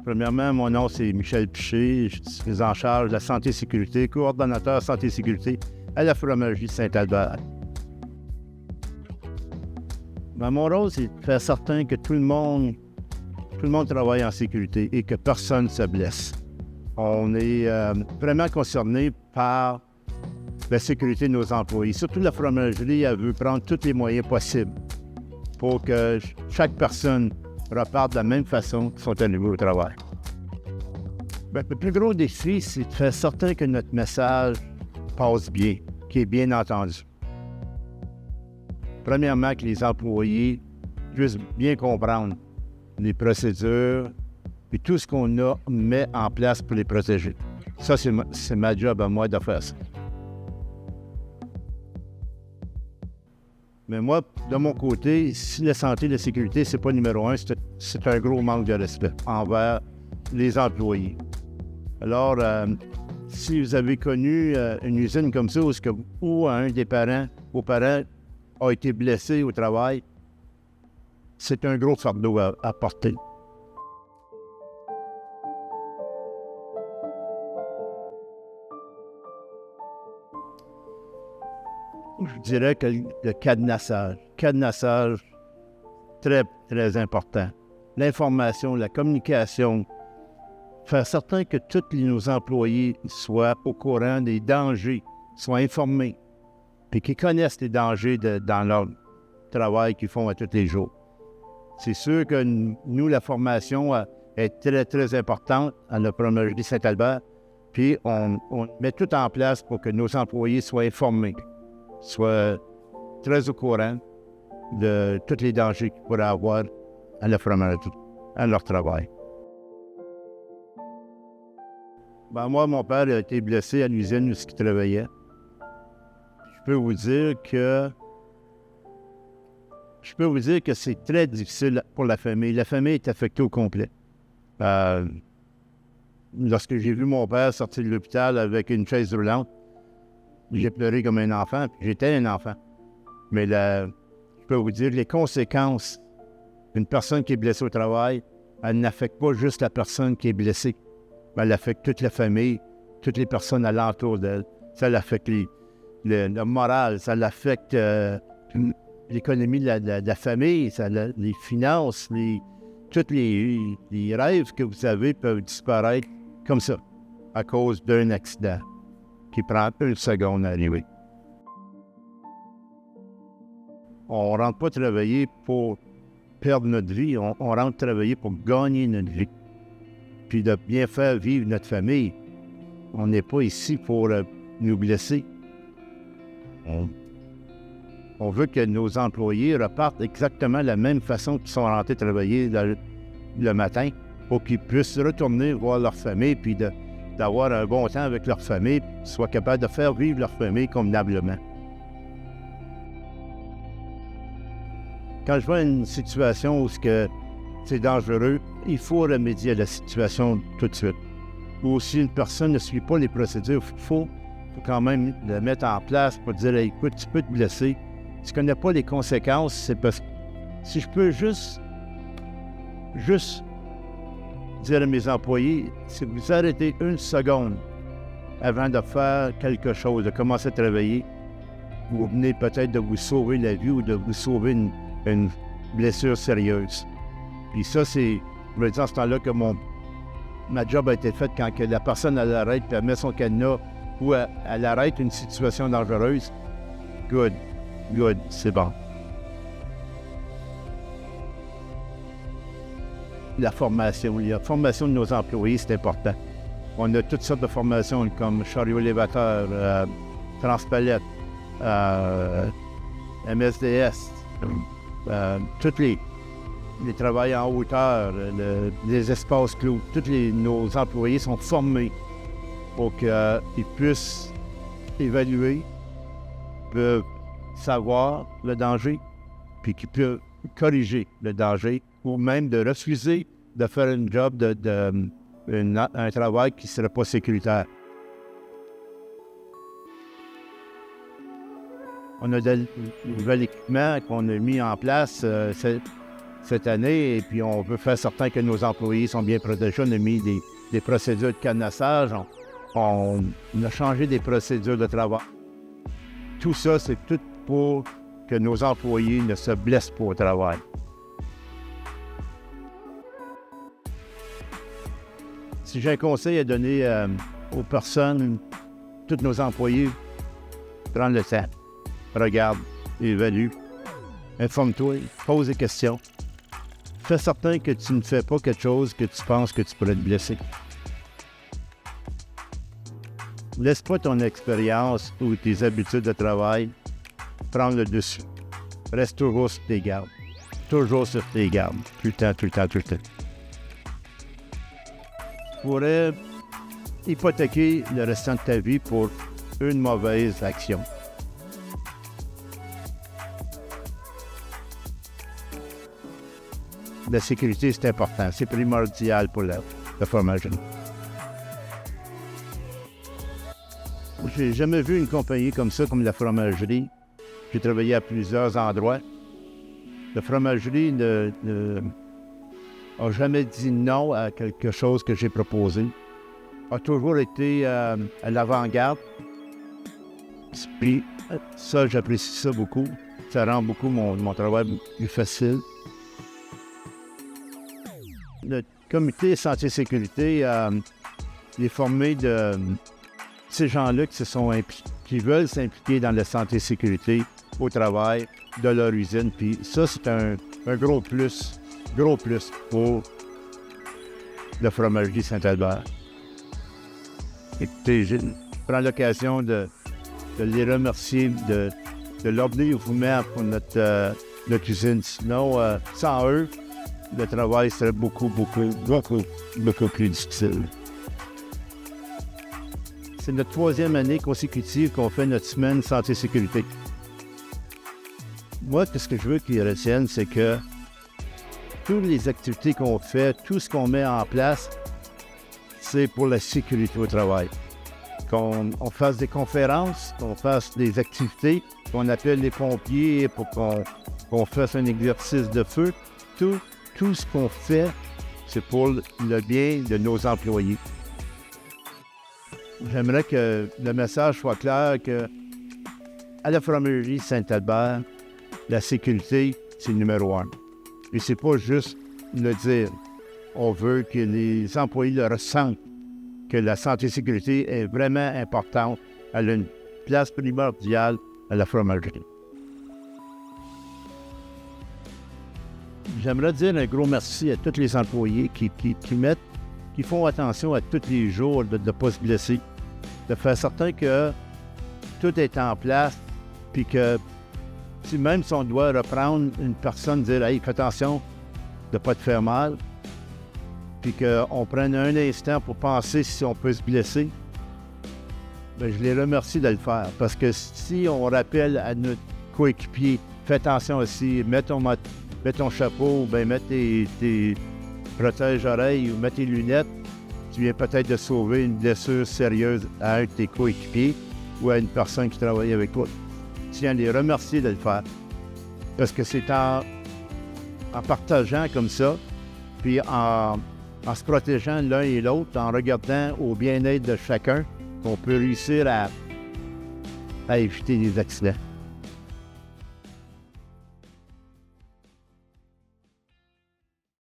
Premièrement, mon nom, c'est Michel Piché. Je suis en charge de la santé et sécurité, coordonnateur santé et sécurité à la fromagerie Saint-Albert. Mon rôle, c'est de faire certain que tout le monde travaille en sécurité et que personne ne se blesse. On est vraiment concerné par la sécurité de nos employés. Surtout la fromagerie, elle veut prendre tous les moyens possibles pour que chaque personne reparte de la même façon qu'ils sont arrivés au travail. Le plus gros défi, c'est de faire certain que notre message passe bien, qu'il est bien entendu. Premièrement, que les employés puissent bien comprendre les procédures et tout ce qu'on met en place pour les protéger. Ça, c'est ma job à moi de faire ça. Mais moi, de mon côté, si la santé et la sécurité, c'est pas numéro un, c'est un gros manque de respect envers les employés. Alors, si vous avez connu une usine comme ça où un des parents, vos parents, a été blessé au travail, c'est un gros fardeau à porter. Je dirais que le cadenassage, très, très important. L'information, la communication, faire certain que tous nos employés soient au courant des dangers, soient informés, puis qu'ils connaissent les dangers dans leur travail qu'ils font à tous les jours. C'est sûr que nous, la formation est très, très importante à la fromagerie Saint-Albert, puis on met tout en place pour que nos employés soient informés, soient très au courant de tous les dangers qu'ils pourraient avoir à la fromagerie, à leur travail. Moi, mon père a été blessé à l'usine où il travaillait. Je peux vous dire que c'est très difficile pour la famille. La famille est affectée au complet. Lorsque j'ai vu mon père sortir de l'hôpital avec une chaise roulante, j'ai pleuré comme un enfant, puis j'étais un enfant. Mais je peux vous dire, les conséquences d'une personne qui est blessée au travail, elle n'affecte pas juste la personne qui est blessée. Elle affecte toute la famille, toutes les personnes alentour d'elle. Ça l'affecte le moral, ça l'affecte l'économie de la famille, les finances, tous les rêves que vous avez peuvent disparaître comme ça, à cause d'un accident qui prend une seconde à arriver. On ne rentre pas travailler pour perdre notre vie, on rentre travailler pour gagner notre vie, puis de bien faire vivre notre famille. On n'est pas ici pour nous blesser. On veut que nos employés repartent exactement de la même façon qu'ils sont rentrés travailler le matin pour qu'ils puissent retourner voir leur famille puis d'avoir un bon temps avec leur famille, puis soient capables de faire vivre leur famille convenablement. Quand je vois une situation où c'est dangereux, il faut remédier à la situation tout de suite. Ou si une personne ne suit pas les procédures, il faut quand même le mettre en place pour dire « Écoute, tu peux te blesser. Tu ne connais pas les conséquences, c'est parce que si je peux juste dire à mes employés, si vous arrêtez une seconde avant de faire quelque chose, de commencer à travailler, vous venez peut-être de vous sauver la vie ou de vous sauver une blessure sérieuse. » Puis ça, je veux dire en ce temps-là que ma job a été faite quand que la personne elle arrête puis elle met son cadenas ou elle arrête une situation dangereuse. Good, c'est bon. La formation de nos employés, c'est important. On a toutes sortes de formations comme chariot élévateur, transpalette, MSDS, toutes les travails en hauteur, les espaces clos. Nos employés sont formés pour qu'ils puissent évaluer, peuvent savoir le danger, puis qu'ils peuvent corriger le danger, ou même de refuser de faire un job, un travail qui ne serait pas sécuritaire. On a de nouvel équipement qu'on a mis en place. cette année, et puis on veut faire certain que nos employés sont bien protégés. On a mis des procédures de cadenassage, on a changé des procédures de travail. Tout ça, c'est tout pour que nos employés ne se blessent pas au travail. Si j'ai un conseil à donner aux personnes, tous nos employés, prends le temps, regarde, évalue, informe-toi, pose des questions. Fais certain que tu ne fais pas quelque chose que tu penses que tu pourrais te blesser. Laisse pas ton expérience ou tes habitudes de travail prendre le dessus. Reste toujours sur tes gardes. Toujours sur tes gardes. Tout le temps, tout le temps, tout le temps. Tu pourrais hypothéquer le restant de ta vie pour une mauvaise action. La sécurité, c'est important. C'est primordial pour la fromagerie. J'ai jamais vu une compagnie comme ça, comme la fromagerie. J'ai travaillé à plusieurs endroits. La fromagerie n'a jamais dit non à quelque chose que j'ai proposé. A toujours été à l'avant-garde. Puis ça, j'apprécie ça beaucoup. Ça rend beaucoup mon travail plus facile. Le comité santé-sécurité est formé de ces gens-là qui veulent s'impliquer dans la santé-sécurité au travail de leur usine. Puis ça, c'est un gros plus pour la fromagerie Saint-Albert. Écoutez, je prends l'occasion de les remercier de l'ordre vous mettre pour notre usine. Sinon, sans eux, le travail serait beaucoup plus difficile. C'est notre 3e année consécutive qu'on fait notre semaine santé-sécurité. Moi, ce que je veux qu'ils retiennent, c'est que toutes les activités qu'on fait, tout ce qu'on met en place, c'est pour la sécurité au travail. Qu'on fasse des conférences, qu'on fasse des activités, qu'on appelle les pompiers pour qu'on fasse un exercice de feu. Tout ce qu'on fait, c'est pour le bien de nos employés. J'aimerais que le message soit clair que à la fromagerie Saint-Albert, la sécurité, c'est le numéro 1. Et c'est pas juste le dire. On veut que les employés le ressentent, que la santé et sécurité est vraiment importante. Elle a une place primordiale à la fromagerie. J'aimerais dire un gros merci à tous les employés qui font attention à tous les jours de ne pas se blesser, de faire certain que tout est en place, puis que même si on doit reprendre une personne, dire « Hey, fais attention de ne pas te faire mal », puis qu'on prenne un instant pour penser si on peut se blesser, bien, je les remercie de le faire. Parce que si on rappelle à notre coéquipier « Fais attention aussi, mets ton chapeau, ou bien mets tes protège-oreilles ou mets tes lunettes », tu viens peut-être de sauver une blessure sérieuse à un de tes coéquipiers ou à une personne qui travaille avec toi. Tu viens de les remercier de le faire. Parce que c'est en partageant comme ça, puis en se protégeant l'un et l'autre, en regardant au bien-être de chacun, qu'on peut réussir à éviter des accidents.